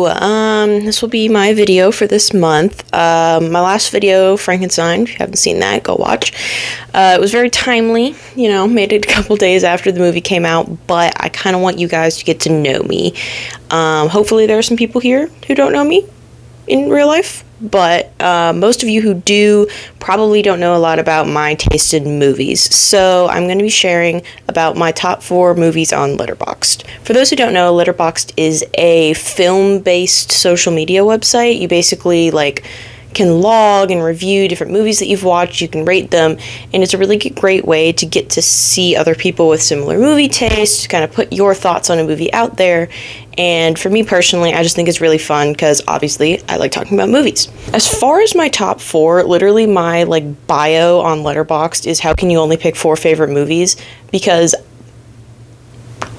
This will be my video for this month. My last video, Frankenstein, if you haven't seen that, go watch. It was very timely, made it a couple days after the movie came out, but I kind of want you guys to get to know me. Hopefully there are some people here who don't know me in real life, but most of you who do probably don't know a lot about my taste in movies. So I'm going to be sharing about my top 4 movies on Letterboxd. For those who don't know, Letterboxd is a film-based social media website. You basically can log and review different movies that you've watched. You can rate them, and it's a really great way to get to see other people with similar movie tastes, kind of put your thoughts on a movie out there. And for me personally, I just think it's really fun because obviously I like talking about movies. As far as my top 4, literally my bio on Letterboxd is how can you only pick 4 favorite movies, because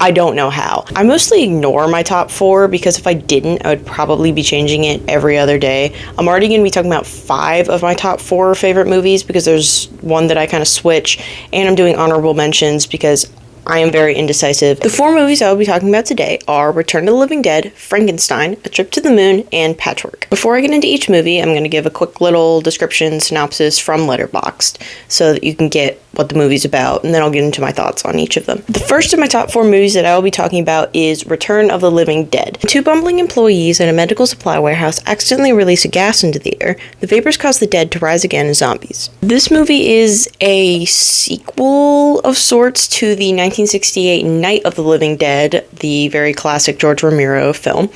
I don't know how. I mostly ignore my top 4 because if I didn't, I would probably be changing it every other day. I'm already going to be talking about 5 of my top 4 favorite movies because there's one that I kind of switch, and I'm doing honorable mentions because I am very indecisive. The 4 movies I will be talking about today are Return to the Living Dead, Frankenstein, A Trip to the Moon, and Patchwork. Before I get into each movie, I'm going to give a quick little description, synopsis from Letterboxd so that you can get what the movie's about, and then I'll get into my thoughts on each of them. The first of my top 4 movies that I will be talking about is Return of the Living Dead. 2 bumbling employees at a medical supply warehouse accidentally release a gas into the air. The vapors cause the dead to rise again as zombies. This movie is a sequel of sorts to the 1968 Night of the Living Dead, the very classic George Romero film.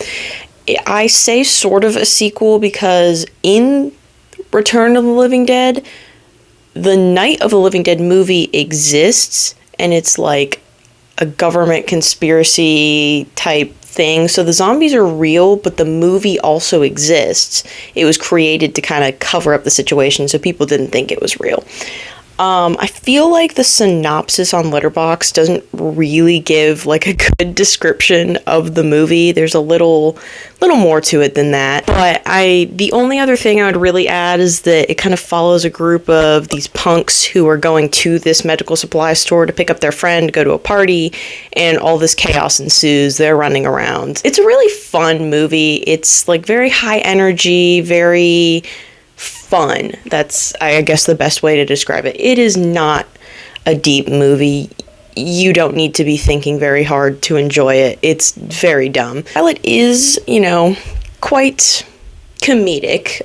I say sort of a sequel because in Return of the Living Dead, the Night of the Living Dead movie exists, and it's like a government conspiracy type thing. So the zombies are real, but the movie also exists. It was created to kind of cover up the situation so people didn't think it was real. I feel like the synopsis on Letterboxd doesn't really give a good description of the movie. There's a little more to it than that. But the only other thing I would really add is that it kind of follows a group of these punks who are going to this medical supply store to pick up their friend, go to a party, and all this chaos ensues. They're running around. It's a really fun movie. It's very high energy, very fun. That's, I guess, the best way to describe it. It is not a deep movie. You don't need to be thinking very hard to enjoy it. It's very dumb. While it is, quite comedic,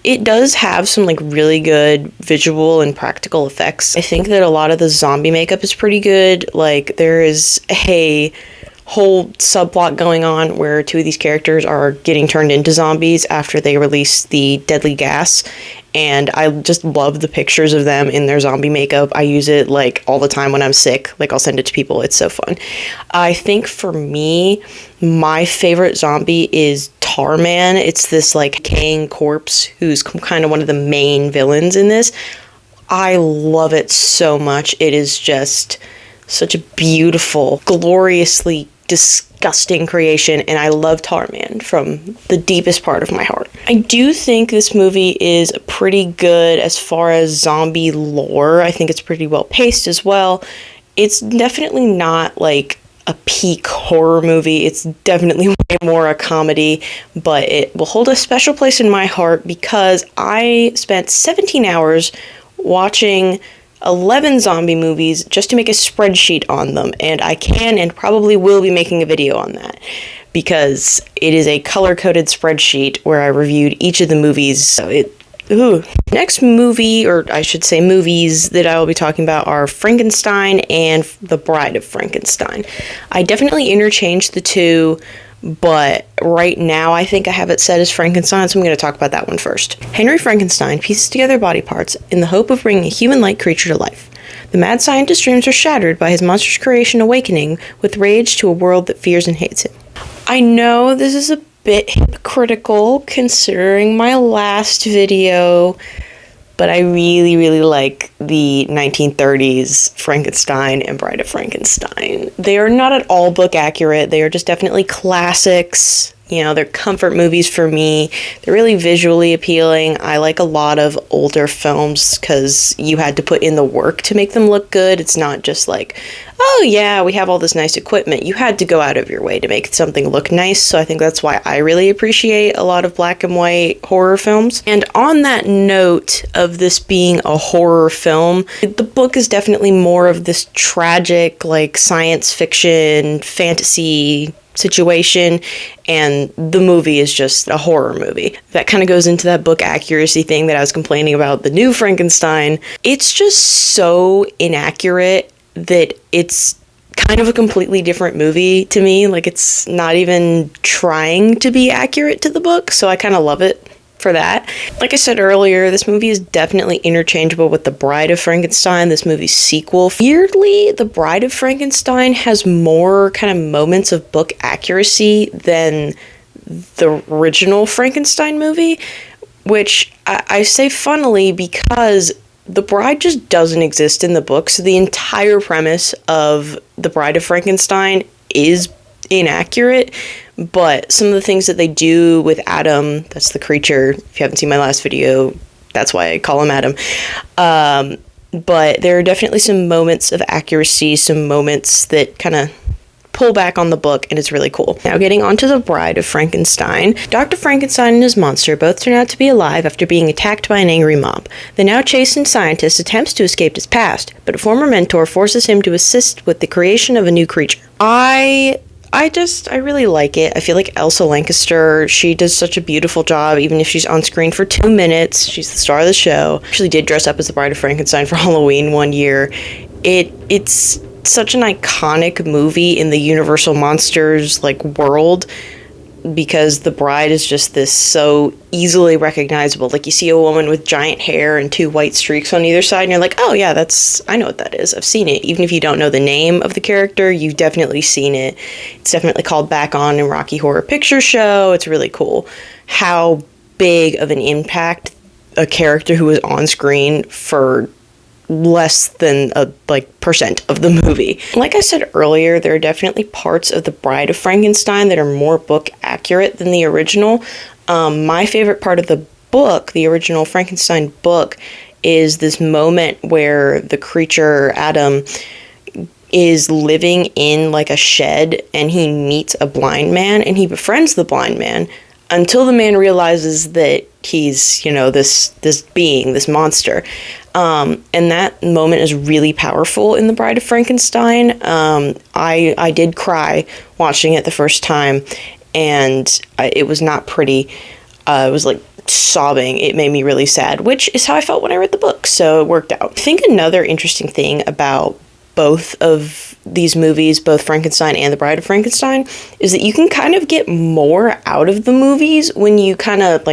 it does have some really good visual and practical effects. I think that a lot of the zombie makeup is pretty good. There is a whole subplot going on where 2 of these characters are getting turned into zombies after they release the deadly gas, and I just love the pictures of them in their zombie makeup. I use it all the time when I'm sick. I'll send it to people. It's so fun. I think for me, my favorite zombie is Tarman. It's this decaying corpse who's kind of one of the main villains in this. I love it so much. It is just such a beautiful, gloriously disgusting creation, and I love Tarman from the deepest part of my heart. I do think this movie is pretty good as far as zombie lore. I think it's pretty well paced as well. It's definitely not a peak horror movie. It's definitely way more a comedy, but it will hold a special place in my heart because I spent 17 hours watching 11 zombie movies just to make a spreadsheet on them, and I can and probably will be making a video on that because it is a color-coded spreadsheet where I reviewed each of the movies. So Next movie, or I should say movies, that I will be talking about are Frankenstein and The Bride of Frankenstein. I definitely interchanged the 2, but right now I think I have it set as Frankenstein, so I'm going to talk about that one first. Henry Frankenstein pieces together body parts in the hope of bringing a human-like creature to life. The mad scientist's dreams are shattered by his monstrous creation awakening with rage to a world that fears and hates him. I know this is a bit hypocritical considering my last video, but I really, really like the 1930s Frankenstein and Bride of Frankenstein. They are not at all book accurate. They are just definitely classics. You know, they're comfort movies for me. They're really visually appealing. I like a lot of older films because you had to put in the work to make them look good. It's not just like, oh yeah, we have all this nice equipment. You had to go out of your way to make something look nice. So I think that's why I really appreciate a lot of black and white horror films. And on that note of this being a horror film, the book is definitely more of this tragic, like science fiction, fantasy situation, and the movie is just a horror movie. That kind of goes into that book accuracy thing that I was complaining about the new Frankenstein. It's just so inaccurate that it's kind of a completely different movie to me. Like, it's not even trying to be accurate to the book, so I kind of love it for that. Like I said earlier, this movie is definitely interchangeable with The Bride of Frankenstein, this movie's sequel. Weirdly, The Bride of Frankenstein has more kind of moments of book accuracy than the original Frankenstein movie, which I say funnily because The Bride just doesn't exist in the book, so the entire premise of The Bride of Frankenstein is inaccurate. But some of the things that they do with Adam, that's the creature, if you haven't seen my last video, that's why I call him Adam. But there are definitely some moments of accuracy, some moments that kind of pull back on the book, and it's really cool. Now, getting on to The Bride of Frankenstein. Dr. Frankenstein and his monster both turn out to be alive after being attacked by an angry mob. The now chastened scientist attempts to escape his past, but a former mentor forces him to assist with the creation of a new creature. I really like it. I feel like Elsa Lanchester, she does such a beautiful job, even if she's on screen for 2 minutes. She's the star of the show. Actually did dress up as the Bride of Frankenstein for Halloween one year. It's such an iconic movie in the Universal Monsters, like, world, because the bride is just this so easily recognizable. Like, you see a woman with giant hair and 2 white streaks on either side, and you're like, oh yeah, I know what that is. I've seen it. Even if you don't know the name of the character, you've definitely seen it. It's definitely called back on in Rocky Horror Picture Show. It's really cool how big of an impact a character who was on screen for less than a percent of the movie. Like I said earlier, there are definitely parts of The Bride of Frankenstein that are more book accurate than the original. My favorite part of the book, the original Frankenstein book, is this moment where the creature Adam is living in like a shed, and he meets a blind man, and he befriends the blind man until the man realizes that he's, this being, this monster. And that moment is really powerful in The Bride of Frankenstein. I did cry watching it the first time, and it was not pretty. It was like sobbing. It made me really sad, which is how I felt when I read the book, so it worked out. I think another interesting thing about both of these movies, both Frankenstein and The Bride of Frankenstein, is that you can kind of get more out of the movies when you kind of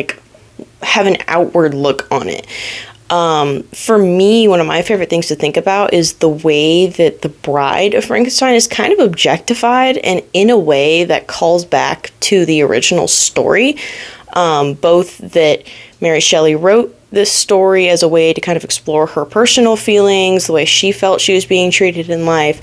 have an outward look on it. For me, one of my favorite things to think about is the way that The Bride of Frankenstein is kind of objectified, and in a way that calls back to the original story. Both that Mary Shelley wrote this story as a way to kind of explore her personal feelings, the way she felt she was being treated in life,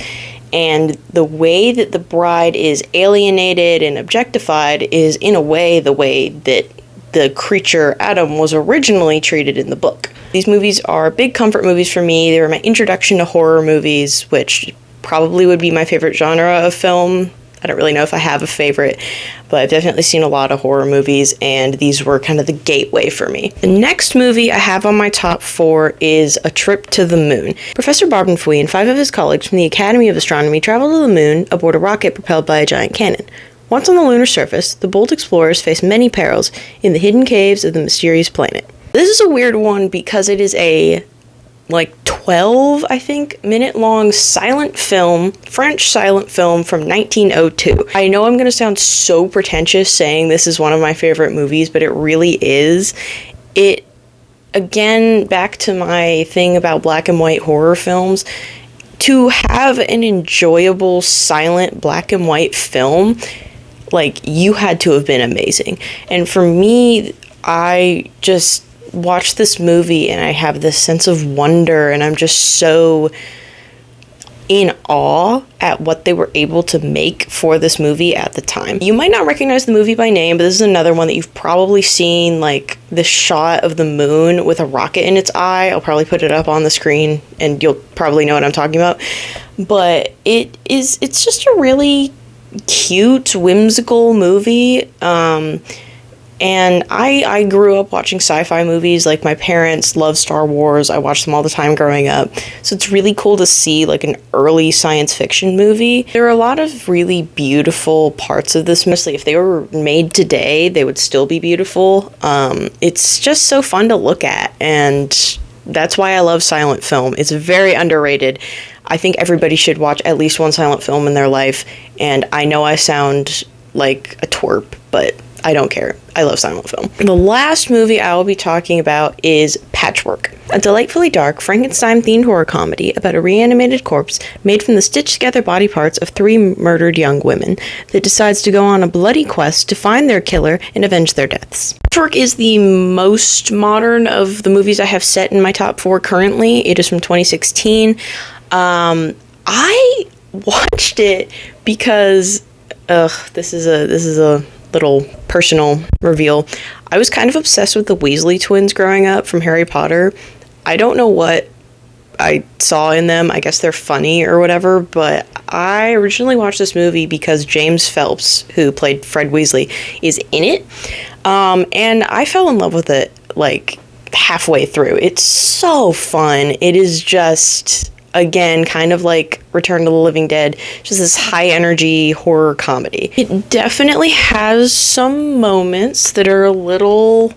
and the way that the bride is alienated and objectified is in a way the way that the creature Adam was originally treated in the book. These movies are big comfort movies for me. They were my introduction to horror movies, which probably would be my favorite genre of film. I don't really know if I have a favorite, but I've definitely seen a lot of horror movies, and these were kind of the gateway for me. The next movie I have on my top 4 is A Trip to the Moon. Professor Barbenfui and 5 of his colleagues from the Academy of Astronomy travel to the moon aboard a rocket propelled by a giant cannon. Once on the lunar surface, the bold explorers face many perils in the hidden caves of the mysterious planet. This is a weird one because it is a 12, I think, minute-long silent film, French silent film from 1902. I know I'm going to sound so pretentious saying this is one of my favorite movies, but it really is. It, again, back to my thing about black and white horror films, to have an enjoyable, silent, black and white film, you had to have been amazing. And for me, I just watch this movie and I have this sense of wonder, and I'm just so in awe at what they were able to make for this movie at the time. You might not recognize the movie by name, but this is another one that you've probably seen, like the shot of the moon with a rocket in its eye. I'll probably put it up on the screen and you'll probably know what I'm talking about. But it's just a really cute, whimsical movie. And I grew up watching sci-fi movies. Like, my parents love Star Wars. I watched them all the time growing up. So it's really cool to see, like, an early science fiction movie. There are a lot of really beautiful parts of this. Mostly, if they were made today, they would still be beautiful. It's just so fun to look at. And that's why I love silent film. It's very underrated. I think everybody should watch at least one silent film in their life. And I know I sound like a twerp, but I don't care. I love silent film. The last movie I will be talking about is Patchwork, a delightfully dark Frankenstein-themed horror comedy about a reanimated corpse made from the stitched-together body parts of 3 murdered young women that decides to go on a bloody quest to find their killer and avenge their deaths. Patchwork is the most modern of the movies I have set in my top 4 currently. It is from 2016. I watched it because, this is a little personal reveal. I was kind of obsessed with the Weasley twins growing up from Harry Potter. I don't know what I saw in them. I guess they're funny or whatever, but I originally watched this movie because James Phelps, who played Fred Weasley, is in it. And I fell in love with it like halfway through. It's so fun. It is just, again, kind of like Return to the Living Dead, just this high energy horror comedy. It definitely has some moments that are a little,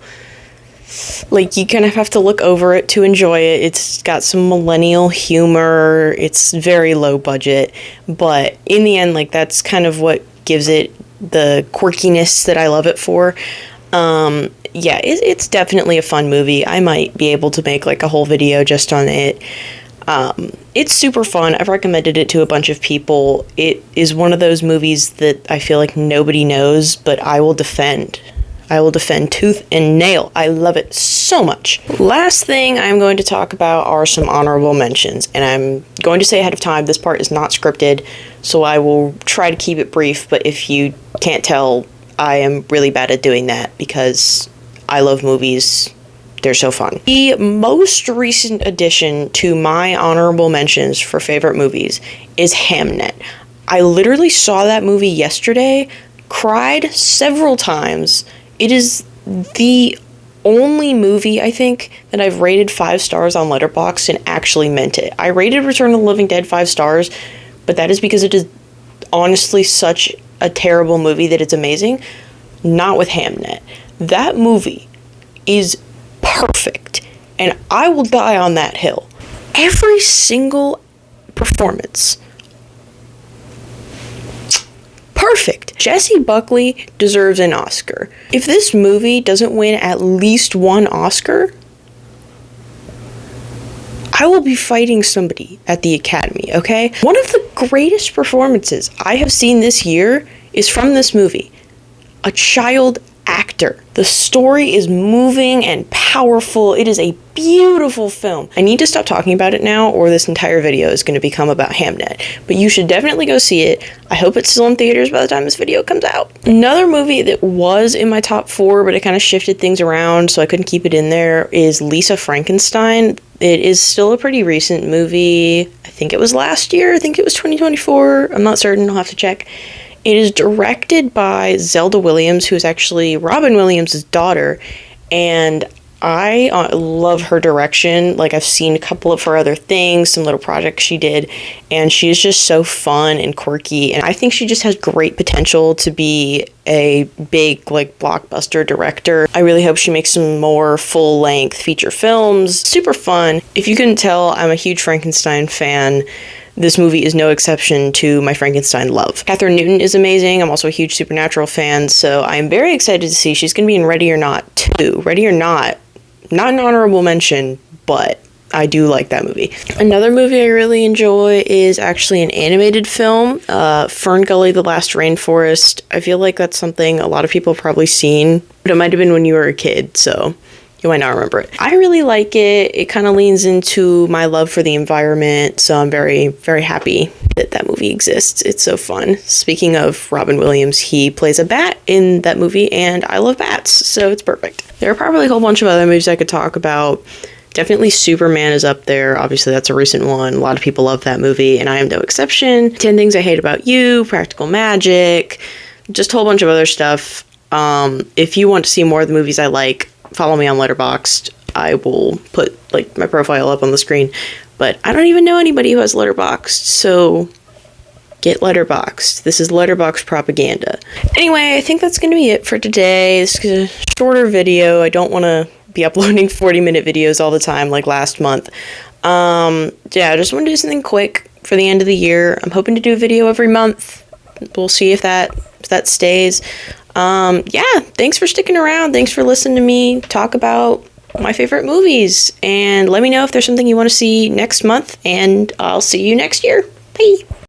like, you kind of have to look over it to enjoy it. It's got some millennial humor. It's very low budget, but in the end, like, that's kind of what gives it the quirkiness that I love it for. Yeah, it's definitely a fun movie. I might be able to make like a whole video just on it. It's super fun. I've recommended it to a bunch of people. It is one of those movies that I feel like nobody knows, but I will defend. I will defend tooth and nail. I love it so much. Last thing I'm going to talk about are some honorable mentions, and I'm going to say ahead of time, this part is not scripted, so I will try to keep it brief, but if you can't tell, I am really bad at doing that because I love movies. They're so fun. The most recent addition to my honorable mentions for favorite movies is Hamnet. I literally saw that movie yesterday, cried several times. It is the only movie, I think, that I've rated 5 stars on Letterboxd and actually meant it. I rated Return of the Living Dead 5 stars, but that is because it is honestly such a terrible movie that it's amazing. Not with Hamnet. That movie is perfect, and I will die on that hill. Every single performance, perfect. Jessie Buckley deserves an Oscar. If this movie doesn't win at least one Oscar, I will be fighting somebody at the Academy, okay? One of the greatest performances I have seen this year is from this movie. A child actor. The story is moving and powerful. It is a beautiful film. I need to stop talking about it now, or this entire video is going to become about Hamnet. But you should definitely go see it. I hope it's still in theaters by the time this video comes out. Another movie that was in my top 4, but I kind of shifted things around, so I couldn't keep it in there, is Lisa Frankenstein. It is still a pretty recent movie. I think it was last year. I think it was 2024. I'm not certain. I'll have to check. It is directed by Zelda Williams, who is actually Robin Williams' daughter, and I love her direction. Like, I've seen a couple of her other things, some little projects she did, and she's just so fun and quirky, and I think she just has great potential to be a big, like, blockbuster director. I really hope she makes some more full-length feature films. Super fun. If you couldn't tell, I'm a huge Frankenstein fan. This movie is no exception to my Frankenstein love. Catherine Newton is amazing. I'm also a huge Supernatural fan, so I'm very excited to see she's going to be in Ready or Not 2. Ready or Not an honorable mention, but I do like that movie. Another movie I really enjoy is actually an animated film, Fern Gully, The Last Rainforest. I feel like that's something a lot of people have probably seen, but it might have been when you were a kid, so You might not remember it. I really like it. It kind of leans into my love for the environment, so I'm very, very happy that that movie exists. It's so fun. Speaking of Robin Williams, he plays a bat in that movie, and I love bats, so it's perfect. There are probably a whole bunch of other movies I could talk about. Definitely Superman is up there. Obviously, that's a recent one. A lot of people love that movie, and I am no exception. 10 Things I Hate About You, Practical Magic, just a whole bunch of other stuff. If you want to see more of the movies I like, follow me on Letterboxd. I will put like my profile up on the screen, but I don't even know anybody who has Letterboxd, so get Letterboxd. This is Letterboxd propaganda. Anyway, I think that's going to be it for today. This is a shorter video. I don't want to be uploading 40-minute videos all the time like last month. Yeah, I just want to do something quick for the end of the year. I'm hoping to do a video every month. We'll see if that stays. Yeah, thanks for sticking around. Thanks for listening to me talk about my favorite movies. And let me know if there's something you want to see next month, and I'll see you next year. Bye.